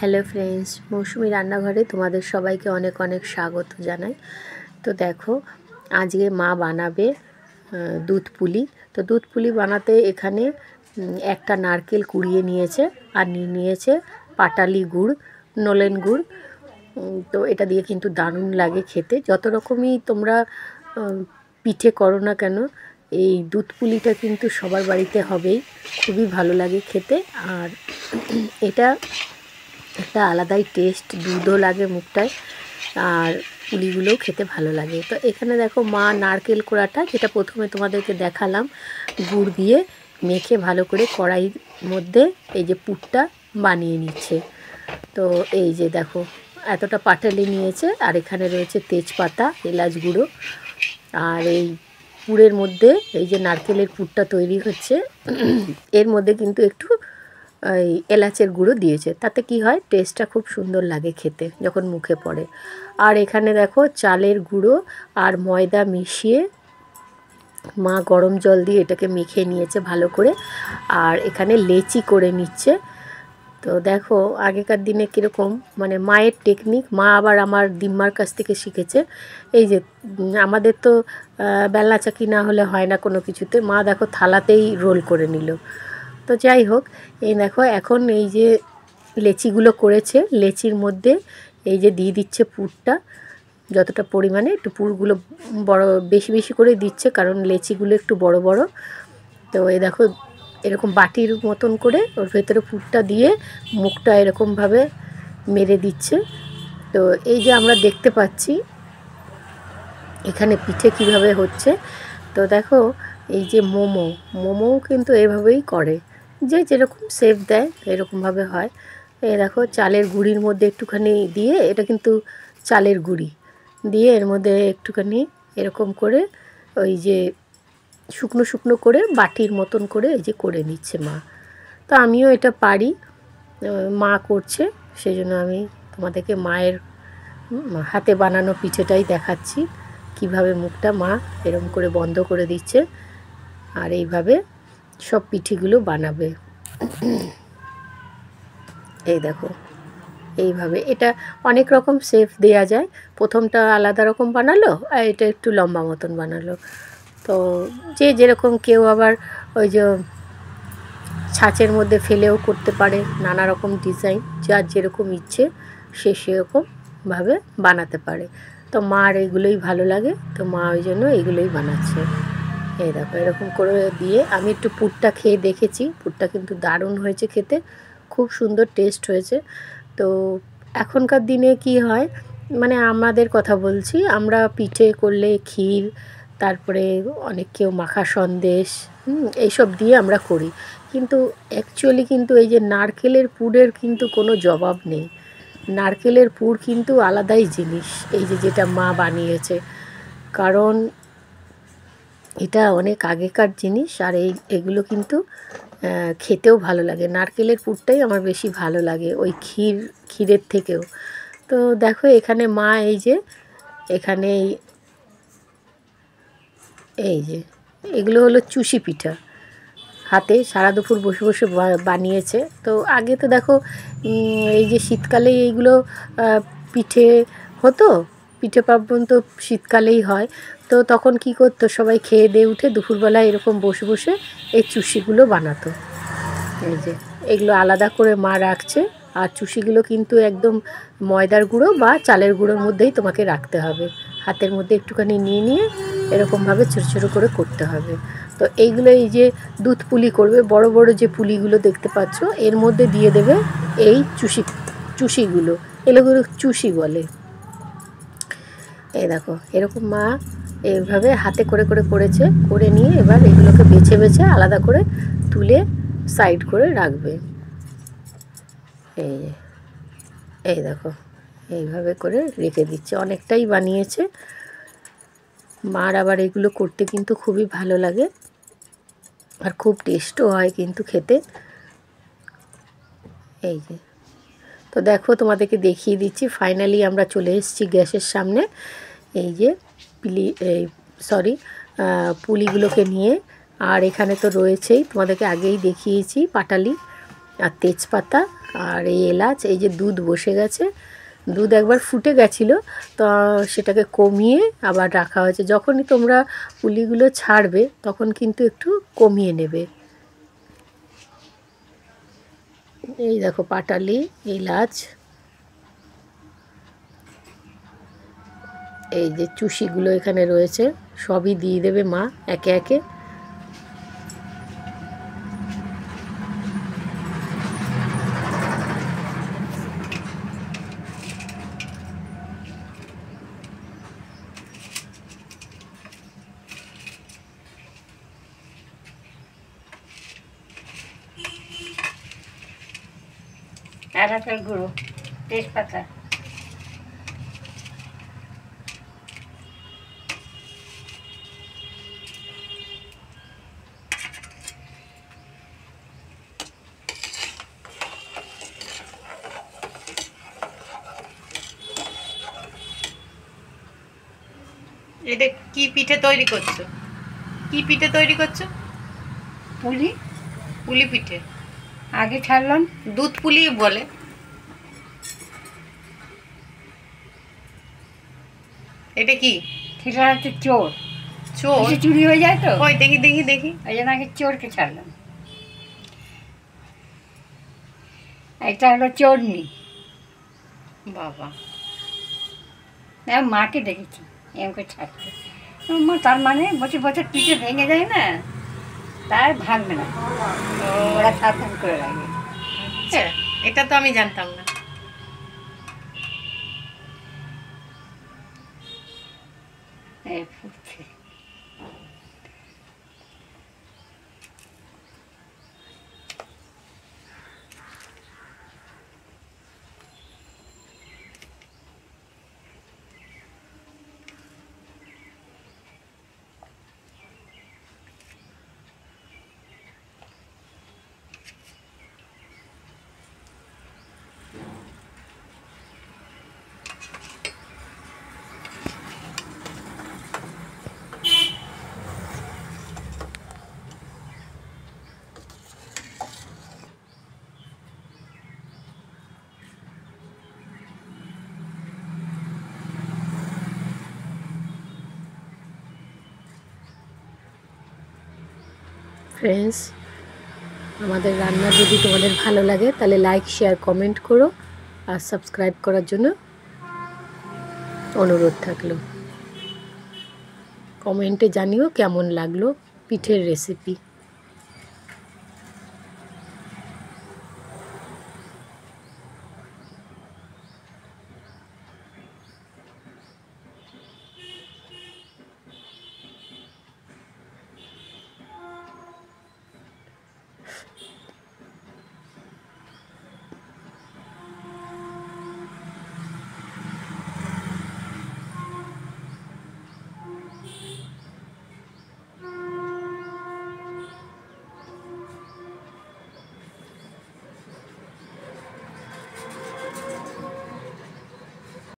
Hello friends, মৌসুমি রান্নাঘরে তোমাদের সবাইকে অনেক অনেক স্বাগত জানাই। তো দেখো, আজকে মা বানাবে দুধ পুলি। তো দুধ পুলি বানাতে এখানে একটা নারকেল কুড়িয়ে নিয়েছে আর নিয়েছে পাটালি গুড়, নলেন গুড়। তো এটা দিয়ে কিন্তু দারুণ লাগে খেতে। যত রকমই তোমরা পিঠে করো না কেন, এই দুধ পুলিটা কিন্তু সবার বাড়িতে হবেই। খুবই ভালো লাগে খেতে। আর এটা একটা আলাদাই টেস্ট, দুধও লাগে মুখটায়, আর পুলিগুলোও খেতে ভালো লাগে। তো এখানে দেখো, মা নারকেল কোড়াটা, যেটা প্রথমে তোমাদেরকে দেখালাম, গুড় দিয়ে মেখে ভালো করে কড়াইয়ের মধ্যে এই যে পুরটা বানিয়ে নিচ্ছে। তো এই যে দেখো, এতটা পাটালি নিয়েছে, আর এখানে রয়েছে তেজপাতা, এলাচ গুঁড়ো, আর এই পুরের মধ্যে এই যে নারকেলের পুরটা তৈরি হচ্ছে, এর মধ্যে কিন্তু একটু এই এলাচের গুঁড়ো দিয়েছে। তাতে কি হয়, টেস্টটা খুব সুন্দর লাগে খেতে যখন মুখে পড়ে। আর এখানে দেখো, চালের গুঁড়ো আর ময়দা মিশিয়ে মা গরম জল দিয়ে এটাকে মেখে নিয়েছে ভালো করে, আর এখানে লেচি করে নিচ্ছে। তো দেখো, আগেকার দিনে কীরকম, মানে মায়ের টেকনিক, মা আবার আমার দিম্মার কাছ থেকে শিখেছে। এই যে আমাদের তো বেলনা চাকি না হলে হয় না কোনো কিছুতে, মা দেখো থালাতেই রোল করে নিল। তো যাই হোক, এই দেখো এখন এই যে লেচিগুলো করেছে, লেচির মধ্যে এই যে দিয়ে দিচ্ছে পুরটা, যতটা পরিমাণে, একটু পুরগুলো বড় বেশি বেশি করে দিচ্ছে, কারণ লেচিগুলো একটু বড় বড়। তো এই দেখো, এরকম বাটির মতন করে ওর ভেতরে পুরটা দিয়ে মুখটা এরকমভাবে মেরে দিচ্ছে। তো এই যে আমরা দেখতে পাচ্ছি এখানে পিঠে কিভাবে হচ্ছে। তো দেখো, এই যে মোমোও কিন্তু এভাবেই করে, যে যেরকম শেপ দেয় এরকমভাবে হয়। এই দেখো, চালের গুঁড়ির মধ্যে একটুখানি দিয়ে, এটা কিন্তু চালের গুঁড়ি দিয়ে এর মধ্যে একটুখানি এরকম করে ওই যে শুকনো শুকনো করে বাটির মতন করে এই যে করে নিচ্ছে মা। তো আমিও এটা পারি, মা করছে, সেই জন্য আমি তোমাদেরকে মায়ের হাতে বানানো পিঠেটাই দেখাচ্ছি, কিভাবে মুখটা মা এরকম করে বন্ধ করে দিচ্ছে, আর এইভাবে সব পিঠেগুলো বানাবে। এই দেখো, এইভাবে এটা অনেক রকম শেপ দেয়া যায়। প্রথমটা আলাদা রকম বানালো, আর এটা একটু লম্বা মতন বানালো। তো যে যেরকম, কেউ আবার ওই যে ছাঁচের মধ্যে ফেলেও করতে পারে, নানা রকম ডিজাইন, যার যেরকম ইচ্ছে সে সেরকমভাবে বানাতে পারে। তো মার এগুলোই ভালো লাগে, তো মা ওই জন্য এগুলোই বানাচ্ছে। এই দেখো, এরকম করে দিয়ে আমি একটু পুরটা খেয়ে দেখেছি, পুরটা কিন্তু দারুণ হয়েছে খেতে, খুব সুন্দর টেস্ট হয়েছে। তো এখনকার দিনে কি হয়, মানে আমাদের কথা বলছি, আমরা পিঠে করলে ক্ষীর, তারপরে অনেক কেউ মাখা সন্দেশ, এইসব দিয়ে আমরা করি। কিন্তু অ্যাকচুয়ালি কিন্তু এই যে নারকেলের পুরের কিন্তু কোনো জবাব নেই। নারকেলের পুর কিন্তু আলাদাই জিনিস, এই যে যেটা মা বানিয়েছে, কারণ এটা অনেক আগেকার জিনিস। আর এগুলো কিন্তু খেতেও ভালো লাগে। নারকেলের পুরটাই আমার বেশি ভালো লাগে ওই ক্ষীরের থেকেও। তো দেখো, এখানে মা এই যে এখানে এই যে এগুলো হলো চুষি পিঠা, হাতে সারা দুপুর বসে বসে বানিয়েছে। তো আগে তো দেখো, এই যে শীতকালে এইগুলো পিঠে হতো, পিঠে পার্বণ তো শীতকালেই হয়। তো তখন কি করতো, সবাই খেয়ে দিয়ে উঠে দুপুরবেলায় এরকম বসে বসে এই চুষিগুলো বানাতো। এই যে এগুলো আলাদা করে মা রাখছে, আর চুষিগুলো কিন্তু একদম ময়দার গুঁড়ো বা চালের গুঁড়োর মধ্যেই তোমাকে রাখতে হবে। হাতের মধ্যে একটুখানি নিয়ে নিয়ে এরকমভাবে ছোটো ছোটো করে করতে হবে। তো এইগুলো, এই যে দুধ পুলি করবে, বড় বড় যে পুলিগুলো দেখতে পাচ্ছ, এর মধ্যে দিয়ে দেবে এই চুষিগুলো, এগুলো চুষি বলে। এই দেখো, এরকম মা এইভাবে হাতে করে করে করেছে, করে নিয়ে এবার এগুলোকে বেছে বেছে আলাদা করে তুলে সাইড করে রাখবে। এই এই দেখো, এইভাবে করে রেখে দিচ্ছে, অনেকটাই বানিয়েছে। মার আবার এগুলো করতে কিন্তু খুবই ভালো লাগে, আর খুব টেস্টও হয় কিন্তু খেতে। এই যে, তো দেখো, তোমাদেরকে দেখিয়ে দিচ্ছি, ফাইনালি আমরা চলে এসেছি গ্যাসের সামনে। এই যে পুলিগুলোকে নিয়ে, আর এখানে তো রয়েছেই, তোমাদেরকে আগেই দেখিয়েছি পাটালি। আর তেজপাতা আর এই এলাচ। এই যে দুধ বসে গেছে, দুধ একবার ফুটে গেছিলো, তো সেটাকে কমিয়ে আবার রাখা হয়েছে। যখনই তোমরা পুলিগুলো ছাড়বে তখন কিন্তু একটু কমিয়ে নেবে। এই দেখো পাটালি, এলাচ, এই যে চুষিগুলো এখানে রয়েছে, সবই দিয়ে দেবে মা একে একে। এলাচের গুঁড়ো, তেজপাতা, এটা কি পিঠে তৈরি করছো? কি পিঠে তৈরি করছো? পুলি। পুলি পিঠে। আগে ছাড়লাম। দুধ পুলি বলে। এটা কি? সেটা হচ্ছে চোর। চোর? বেশি চুরি হয়ে যায় তো। ওই দেখি দেখি দেখি। ওই জন্য আগে চোরকে ছাড়লাম। এটা হলো চোরনি। বাবা, মাকে দেখেছি এম করে ছাড়তে। মা তার মানে বছর বছর পিঠে ভেঙে যায় না, তাই ভাঙবে না, ওরা সাবধান করে রাখবে। আচ্ছা, এটা তো আমি জানতাম না। এই ফুটছে। ফ্রেন্ডস, আমাদের রান্না যদি তোমাদের ভালো লাগে তাহলে লাইক, শেয়ার, কমেন্ট করো, আর সাবস্ক্রাইব করার জন্য অনুরোধ থাকলো। কমেন্টে জানিও কেমন লাগলো পিঠের রেসিপি।